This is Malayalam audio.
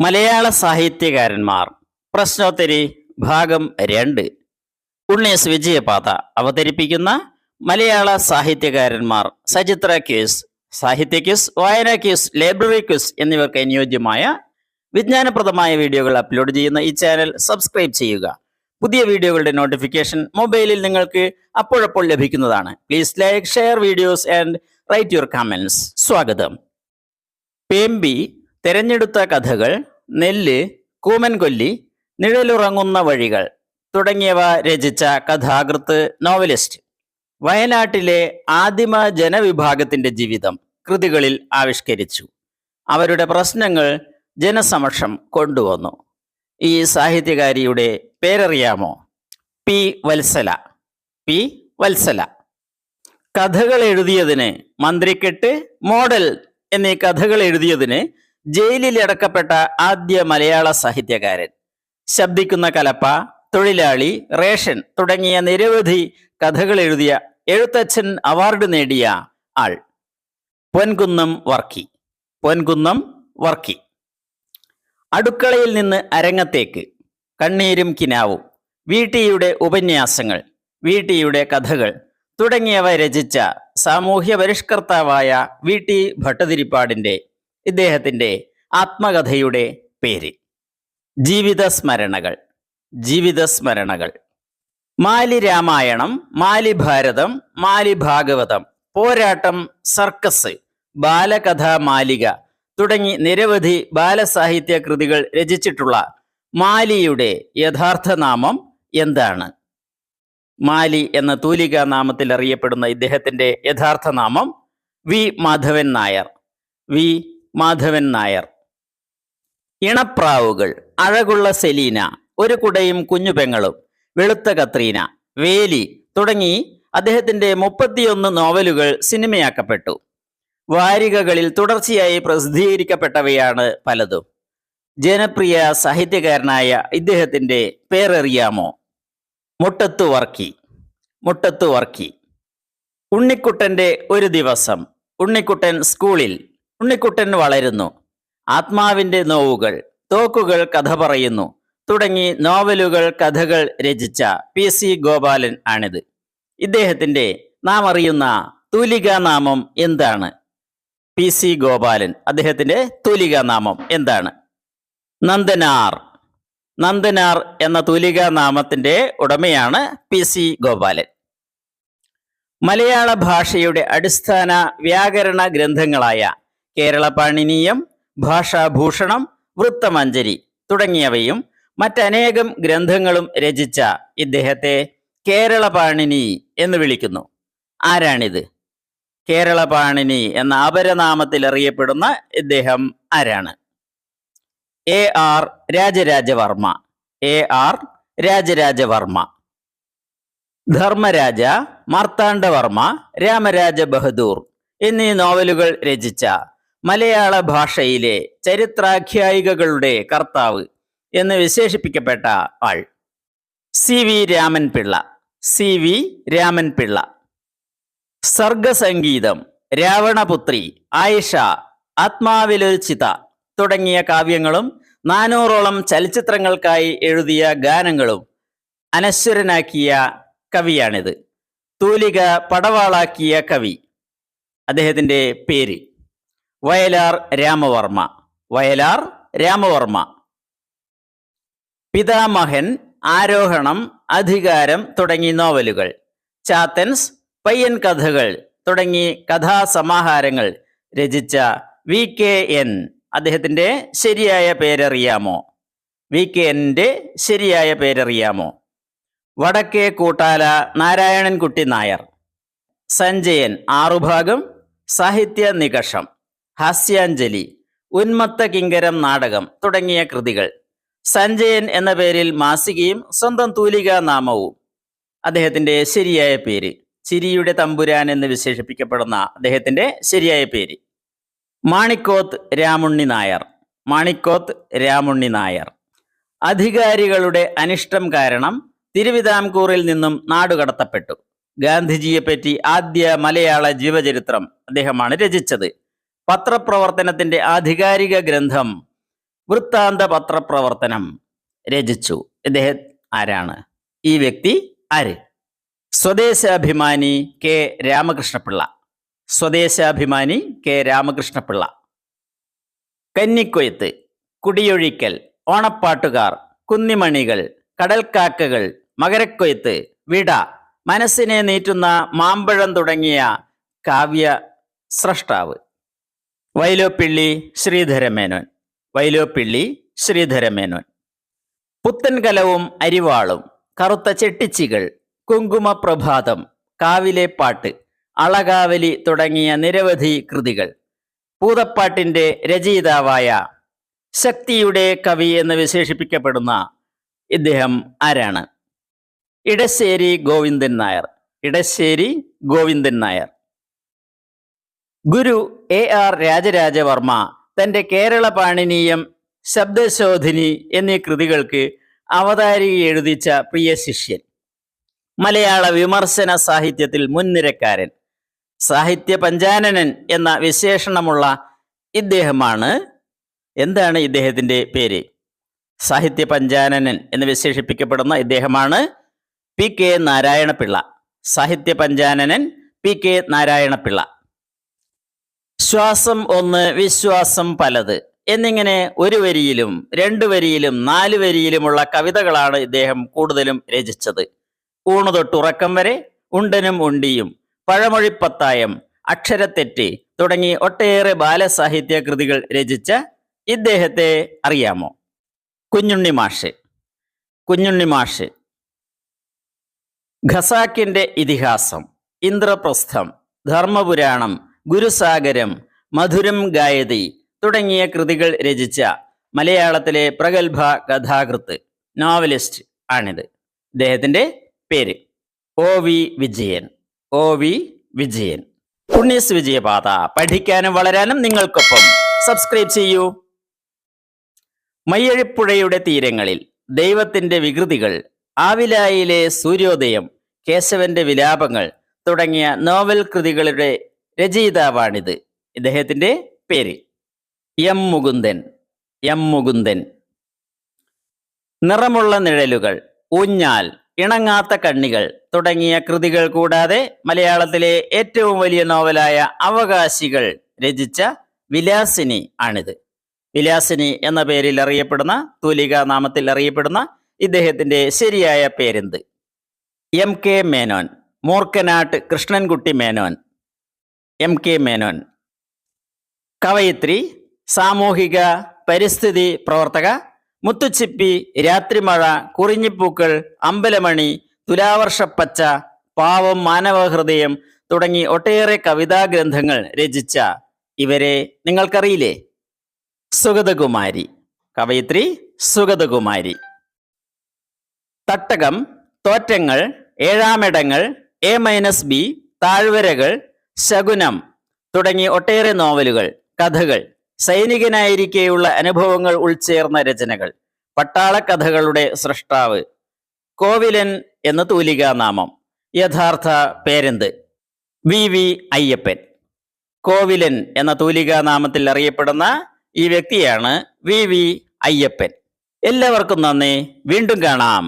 മലയാള സാഹിത്യകാരന്മാർ പ്രശ്നോത്തരി ഭാഗം 2. ഉണ്ണേസ് വിജയപാത അവതരിപ്പിക്കുന്ന മലയാള സാഹിത്യകാരന്മാർ സചിത്ര ക്യൂസ്, സാഹിത്യ ക്യൂസ്, വായന ക്യൂസ്, ലൈബ്രറി ക്യൂസ് എന്നിവർക്ക് അനുയോജ്യമായ വിജ്ഞാനപ്രദമായ വീഡിയോകൾ അപ്ലോഡ് ചെയ്യുന്ന ഈ ചാനൽ സബ്സ്ക്രൈബ് ചെയ്യുക. പുതിയ വീഡിയോകളുടെ നോട്ടിഫിക്കേഷൻ മൊബൈലിൽ നിങ്ങൾക്ക് അപ്പോഴപ്പോൾ ലഭിക്കുന്നതാണ്. Please like, share videos and write your comments. സ്വാഗതം. പേമ്പി, തെരഞ്ഞെടുത്ത കഥകൾ, നെല്ല്, കൂമൻകൊല്ലി, നിഴലുറങ്ങുന്ന വഴികൾ തുടങ്ങിയവ രചിച്ച കഥാകൃത്ത്, നോവലിസ്റ്റ്. വയനാട്ടിലെ ആദിമ ജനവിഭാഗത്തിന്റെ ജീവിതം കൃതികളിൽ ആവിഷ്കരിച്ചു. അവരുടെ പ്രശ്നങ്ങൾ ജനസമക്ഷം കൊണ്ടുവന്നു. ഈ സാഹിത്യകാരിയുടെ പേരറിയാമോ? പി. വത്സല. പി. വത്സല. കഥകൾ എഴുതിയതിന് മന്ത്രിക്കെട്ട്, മോഡൽ എന്നീ കഥകൾ എഴുതിയതിന് ജയിലിൽ അടക്കപ്പെട്ട ആദ്യ മലയാള സാഹിത്യകാരൻ. ശബ്ദിക്കുന്ന കലപ്പ, തൊഴിലാളി, റേഷൻ തുടങ്ങിയ നിരവധി കഥകൾ എഴുതിയ എഴുത്തച്ഛൻ അവാർഡ് നേടിയ ആൾ. പൊൻകുന്നം വർക്കി. പൊൻകുന്നം വർക്കി. അടുക്കളയിൽ നിന്ന് അരങ്ങത്തേക്ക്, കണ്ണീരും കിനാവും, വീട്ടിയുടെ ഉപന്യാസങ്ങൾ, വീട്ടിയുടെ കഥകൾ തുടങ്ങിയവ രചിച്ച സാമൂഹ്യ പരിഷ്കർത്താവായ വി ടി ഭട്ടതിരിപ്പാടിന്റെ ഇദ്ദേഹത്തിന്റെ ആത്മകഥയുടെ പേര് ജീവിത സ്മരണകൾ. ജീവിത സ്മരണകൾ. മാലി രാമായണം, മാലി ഭാരതം, മാലി ഭാഗവതം, പോരാട്ടം, സർക്കസ്, ബാലകഥാ മാലിക തുടങ്ങി നിരവധി ബാലസാഹിത്യ കൃതികൾ രചിച്ചിട്ടുള്ള മാലിയുടെ യഥാർത്ഥ നാമം എന്താണ്? മാലി എന്ന തൂലികാ നാമത്തിൽ അറിയപ്പെടുന്ന ഇദ്ദേഹത്തിന്റെ യഥാർത്ഥ നാമം വി. മാധവൻ നായർ. വി. മാധവൻ നായർ. ഇണപ്രാവുകൾ, അഴകുള്ള സെലീന, ഒരു കുടയും കുഞ്ഞുപെങ്ങളും, വെളുത്ത കത്രീന, വേലി തുടങ്ങി അദ്ദേഹത്തിന്റെ 31 നോവലുകൾ സിനിമയാക്കപ്പെട്ടു. വാരികകളിൽ തുടർച്ചയായി പ്രസിദ്ധീകരിക്കപ്പെട്ടവയാണ് പലതും. ജനപ്രിയ സാഹിത്യകാരനായ ഇദ്ദേഹത്തിന്റെ പേരറിയാമോ? മുട്ടത്തു വർക്കി. മുട്ടത്തു വർക്കി. ഉണ്ണിക്കുട്ടന്റെ ഒരു ദിവസം, ഉണ്ണിക്കുട്ടൻ സ്കൂളിൽ, ഉണ്ണിക്കുട്ടൻ വളരുന്നു, ആത്മാവിന്റെ നോവുകൾ, തോക്കുകൾ കഥ പറയുന്നു തുടങ്ങി നോവലുകൾ, കഥകൾ രചിച്ച പി. സി. ഗോപാലൻ ആണിത്. ഇദ്ദേഹത്തിന്റെ നാം അറിയുന്ന തൂലികാ നാമം എന്താണ്? പി. സി. ഗോപാലൻ. അദ്ദേഹത്തിന്റെ തൂലികാ നാമം എന്താണ്? നന്ദനാർ. നന്ദനാർ എന്ന തൂലികാ നാമത്തിന്റെ ഉടമയാണ് പി. സി. ഗോപാലൻ. മലയാള ഭാഷയുടെ അടിസ്ഥാന വ്യാകരണ ഗ്രന്ഥങ്ങളായ കേരള പാണിനീയം, ഭാഷാഭൂഷണം, വൃത്തമഞ്ജരി തുടങ്ങിയവയും മറ്റനേകം ഗ്രന്ഥങ്ങളും രചിച്ച ഇദ്ദേഹത്തെ കേരള പാണിനി എന്ന് വിളിക്കുന്നു. ആരാണിത്? കേരള പാണിനി എന്ന അപരനാമത്തിൽ അറിയപ്പെടുന്ന ഇദ്ദേഹം ആരാണ്? A. R. Raja Raja Varma. A. R. Raja Raja Varma. Dharmaraja, Marthanda Varma, Ramaraja Bahadur എന്നീ നോവലുകൾ രചിച്ച മലയാള ഭാഷയിലെ ചരിത്രാഖ്യായികകളുടെ കർത്താവ് എന്ന് വിശേഷിപ്പിക്കപ്പെട്ട ആൾ C. V. Raman Pillai. C. V. Raman Pillai. സർഗസംഗീതം, രാവണപുത്രി, Ayisha, ആത്മാവിലൊരു ചിത തുടങ്ങിയ കാവ്യങ്ങളും 400ഓളം ചലച്ചിത്രങ്ങൾക്കായി എഴുതിയ ഗാനങ്ങളും അനശ്വരനാക്കിയ കവിയാണിത്. തൂലിക പടവാളാക്കിയ കവി. അദ്ദേഹത്തിന്റെ പേര് വയലാർ രാമവർമ്മ. വയലാർ രാമവർമ്മ. പിതാമഹൻ, ആരോഹണം, അധികാരം തുടങ്ങി നോവലുകൾ, ചാത്തൻസ്, പയ്യൻ കഥകൾ തുടങ്ങി കഥാസമാഹാരങ്ങൾ രചിച്ച വി. കെ. എൻ. അദ്ദേഹത്തിന്റെ ശരിയായ പേരറിയാമോ? വി. കെ. എൻ്റെ ശരിയായ പേരറിയാമോ? വടക്കേ കൂട്ടാല നാരായണൻകുട്ടി നായർ. സഞ്ജയൻ 6 ഭാഗം, സാഹിത്യ നികഷം, ഹാസ്യാഞ്ജലി, ഉന്മത്ത കിങ്കരം നാടകം തുടങ്ങിയ കൃതികൾ. സഞ്ജയൻ എന്ന പേരിൽ മാസികയും സ്വന്തം തൂലികാ നാമവും. അദ്ദേഹത്തിന്റെ ശരിയായ പേര് ചിരിയുടെ തമ്പുരാൻ എന്ന് വിശേഷിപ്പിക്കപ്പെടുന്ന അദ്ദേഹത്തിന്റെ ശരിയായ പേര് മാണിക്കോത്ത് രാമുണ്ണി നായർ. മാണിക്കോത്ത് രാമുണ്ണി നായർ. അധികാരികളുടെ അനിഷ്ടം കാരണം തിരുവിതാംകൂറിൽ നിന്നും നാടുകടത്തപ്പെട്ടു. ഗാന്ധിജിയെപ്പറ്റി ആദ്യ മലയാള ജീവചരിത്രം അദ്ദേഹമാണ് രചിച്ചത്. പത്രപ്രവർത്തനത്തിന്റെ ആധികാരിക ഗ്രന്ഥം വൃത്താന്ത പത്രപ്രവർത്തനം രചിച്ചു. ഇദ്ദേഹം ആരാണ്? ഈ വ്യക്തി ആര്? സ്വദേശാഭിമാനി കെ രാമകൃഷ്ണപിള്ള. സ്വദേശാഭിമാനി കെ രാമകൃഷ്ണപിള്ള. കന്നിക്കൊയ്ത്ത്, കുടിയൊഴിക്കൽ, ഓണപ്പാട്ടുകാർ, കുന്നിമണികൾ, കടൽക്കാക്കകൾ, മകരക്കൊയ്ത്ത്, വിട, മനസ്സിനെ നീറ്റുന്ന മാമ്പഴം തുടങ്ങിയ കാവ്യ സ്രഷ്ടാവ്. വൈലോപ്പിള്ളി ശ്രീധരമേനോൻ. വൈലോപ്പിള്ളി ശ്രീധരമേനോൻ. പുത്തൻകലവും അരിവാളും, കറുത്ത ചെട്ടിച്ചികൾ, കുങ്കുമപ്രഭാതം, കാവിലെ പാട്ട്, അളകാവലി തുടങ്ങിയ നിരവധി കൃതികൾ. പൂതപ്പാട്ടിന്റെ രചയിതാവായ ശക്തിയുടെ കവി എന്ന് വിശേഷിപ്പിക്കപ്പെടുന്ന ഇദ്ദേഹം ആരാണ്? ഇടശ്ശേരി ഗോവിന്ദൻ നായർ. ഇടശ്ശേരി ഗോവിന്ദൻ നായർ. ഗുരു AR രാജരാജവർമ്മ തൻ്റെ കേരള പാണിനീയം, ശബ്ദശോധിനി എന്നീ കൃതികൾക്ക് അവതാരിക എഴുതിച്ച പ്രിയ ശിഷ്യൻ. മലയാള വിമർശന സാഹിത്യത്തിൽ മുൻനിരക്കാരൻ. സാഹിത്യ പഞ്ചാനനൻ എന്ന വിശേഷണമുള്ള ഇദ്ദേഹമാണ്. എന്താണ് ഇദ്ദേഹത്തിൻ്റെ പേര്? സാഹിത്യ പഞ്ചാനനൻ എന്ന് വിശേഷിപ്പിക്കപ്പെടുന്ന ഇദ്ദേഹമാണ് PK നാരായണപിള്ള. സാഹിത്യ പഞ്ചാനനൻ PK നാരായണപിള്ള. ശ്വാസം ഒന്ന്, വിശ്വാസം പലത് എന്നിങ്ങനെ ഒരു വരിയിലും 2 വരിയിലും 4 വരിയിലുമുള്ള കവിതകളാണ് ഇദ്ദേഹം കൂടുതലും രചിച്ചത്. ഊണുതൊട്ടുറക്കം വരെ, ഉണ്ടനും ഉണ്ടിയും, പഴമൊഴിപ്പത്തായം, അക്ഷരത്തെറ്റ് തുടങ്ങി ഒട്ടേറെ ബാലസാഹിത്യ കൃതികൾ രചിച്ച ഇദ്ദേഹത്തെ അറിയാമോ? കുഞ്ഞുണ്ണി മാഷ്. കുഞ്ഞുണ്ണി മാഷ്. ഖസാക്കിന്റെ ഇതിഹാസം, ഇന്ദ്രപ്രസ്ഥം, ധർമ്മപുരാണം, ഗുരുസാഗരം, മധുരം ഗായതി തുടങ്ങിയ കൃതികൾ രചിച്ച മലയാളത്തിലെ പ്രഗത്ഭ കഥാകൃത്ത്, നോവലിസ്റ്റ് ആണിത്. ഇദ്ദേഹത്തിന്റെ പേര് OV വിജയൻ. OV വിജയൻ. പുണ്യസ് വിജയപാത പഠിക്കാനും വളരാനും നിങ്ങൾക്കൊപ്പം. സബ്സ്ക്രൈബ് ചെയ്യൂ. മയ്യഴിപ്പുഴയുടെ തീരങ്ങളിൽ, ദൈവത്തിന്റെ വികൃതികൾ, ആവിലായിലെ സൂര്യോദയം, കേശവന്റെ വിലാപങ്ങൾ തുടങ്ങിയ നോവൽ കൃതികളുടെ രചയിതാവാണിത്. ഇദ്ദേഹത്തിന്റെ പേര് M മുകുന്ദൻ. M മുകുന്ദൻ. നിറമുള്ള നിഴലുകൾ, ഊഞ്ഞാൽ, ഇണങ്ങാത്ത കണ്ണികൾ തുടങ്ങിയ കൃതികൾ കൂടാതെ മലയാളത്തിലെ ഏറ്റവും വലിയ നോവലായ അവകാശികൾ രചിച്ച വിലാസിനി ആണിത്. വിലാസിനി എന്ന പേരിൽ അറിയപ്പെടുന്ന, തൂലികാ നാമത്തിൽ അറിയപ്പെടുന്ന ഇദ്ദേഹത്തിന്റെ ശരിയായ പേരെന്ത്? MK മേനോൻ. മൂർക്കനാട്ട് കൃഷ്ണൻകുട്ടി മേനോൻ. MK മേനോൻ. കവയിത്രി, സാമൂഹിക പരിസ്ഥിതി പ്രവർത്തക, മുത്തുച്ചിപ്പി, രാത്രിമഴ, കുറിഞ്ഞിപ്പൂക്കൾ, അമ്പലമണി, തുലാവർഷപ്പച്ച, പാവം, മാനവഹൃദയം തുടങ്ങി ഒട്ടേറെ കവിതാ ഗ്രന്ഥങ്ങൾ രചിച്ച ഇവരെ നിങ്ങൾക്കറിയില്ലേ? സുഗതകുമാരി. കവയിത്രി സുഗതകുമാരി. തട്ടകം, തോറ്റങ്ങൾ, ഏഴാമിടങ്ങൾ, A-B, താഴ്വരകൾ, ശകുനം തുടങ്ങി ഒട്ടേറെ നോവലുകൾ, കഥകൾ, സൈനികനായിരിക്കെയുള്ള അനുഭവങ്ങൾ ഉൾച്ചേർന്ന രചനകൾ, പട്ടാള കഥകളുടെ സൃഷ്ടാവ്. കോവിലൻ എന്ന തൂലികാനാമം. യഥാർത്ഥ പേരെന്ത്? VV അയ്യപ്പൻ. കോവിലൻ എന്ന തൂലികാനാമത്തിൽ അറിയപ്പെടുന്ന ഈ വ്യക്തിയാണ് VV അയ്യപ്പൻ. എല്ലാവർക്കും നന്ദി. വീണ്ടും കാണാം.